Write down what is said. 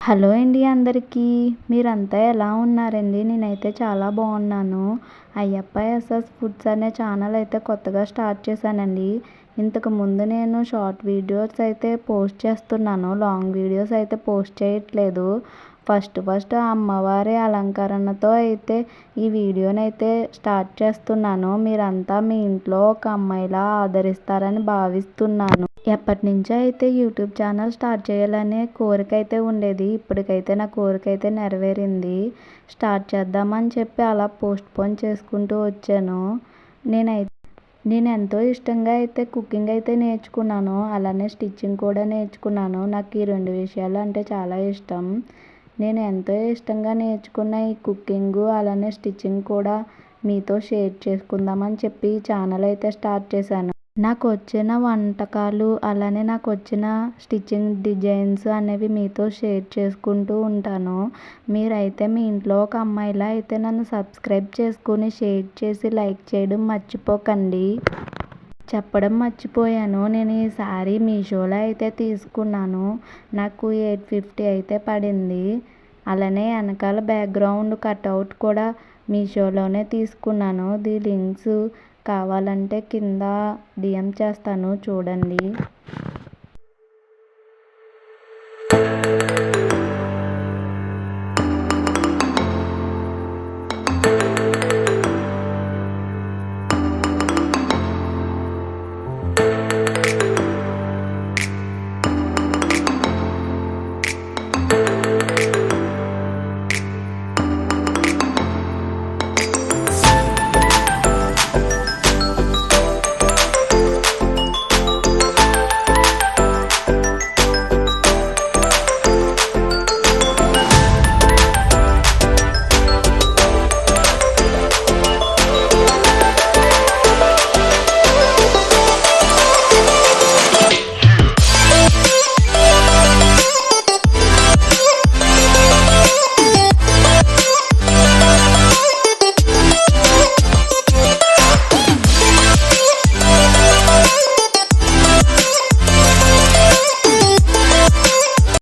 Hello అండి అందరికీ. మీరంతా ఎలా ఉన్నారండి? నేనైతే చాలా బాగున్నాను. అయ్యప్ప ఎస్ఎస్ ఫుడ్స్ అనే ఛానల్ అయితే కొత్తగా స్టార్ట్ చేశానండి. ఇంతకుముందు నేను షార్ట్ వీడియోస్ అయితే పోస్ట్ చేస్తున్నాను. లాంగ్ వీడియోస్ అయితే పోస్ట్ చేయట్లేదు. ఫస్ట్ అమ్మవారి అలంకరణతో అయితే ఈ వీడియోని అయితే స్టార్ట్ చేస్తున్నాను. మీరంతా మీ ఇంట్లో ఒక అమ్మాయిలా ఆదరిస్తారని భావిస్తున్నాను. ఎప్పటినుంచో అయితే యూట్యూబ్ ఛానల్ స్టార్ట్ చేయాలనే కోరిక అయితే ఉండేది. ఇప్పటికైతే నా కోరిక అయితే నెరవేరింది. స్టార్ట్ చేద్దామని చెప్పి అలా పోస్ట్పోన్ చేసుకుంటూ వచ్చాను. నేను ఎంతో ఇష్టంగా అయితే కుకింగ్ అయితే నేర్చుకున్నాను. అలానే స్టిచ్చింగ్ కూడా నేర్చుకున్నాను. నాకు ఈ రెండు విషయాలు అంటే చాలా ఇష్టం. నేను ఎంతో ఇష్టంగా నేర్చుకున్న ఈ కుకింగ్ అలానే స్టిచ్చింగ్ కూడా మీతో షేర్ చేసుకుందామని చెప్పి ఈ ఛానల్ అయితే స్టార్ట్ చేశాను. నాకు వచ్చిన వంటకాలు అలానే నాకు వచ్చిన స్టిచ్చింగ్ డిజైన్స్ అనేవి మీతో షేర్ చేసుకుంటూ ఉంటాను. మీరైతే మీ ఇంట్లో ఒక అమ్మాయిలా అయితే నన్ను సబ్స్క్రైబ్ చేసుకుని షేర్ చేసి లైక్ చేయడం మర్చిపోకండి. చెప్పడం మర్చిపోయాను, నేను ఈ శారీ మీషోలో అయితే తీసుకున్నాను. నాకు 850 అయితే పడింది. అలానే వెనకాల బ్యాక్గ్రౌండ్ కట్అవుట్ కూడా మీషోలోనే తీసుకున్నాను. లింక్స్ కావాలంటే కింద డిఎం చేస్తాను చూడండి.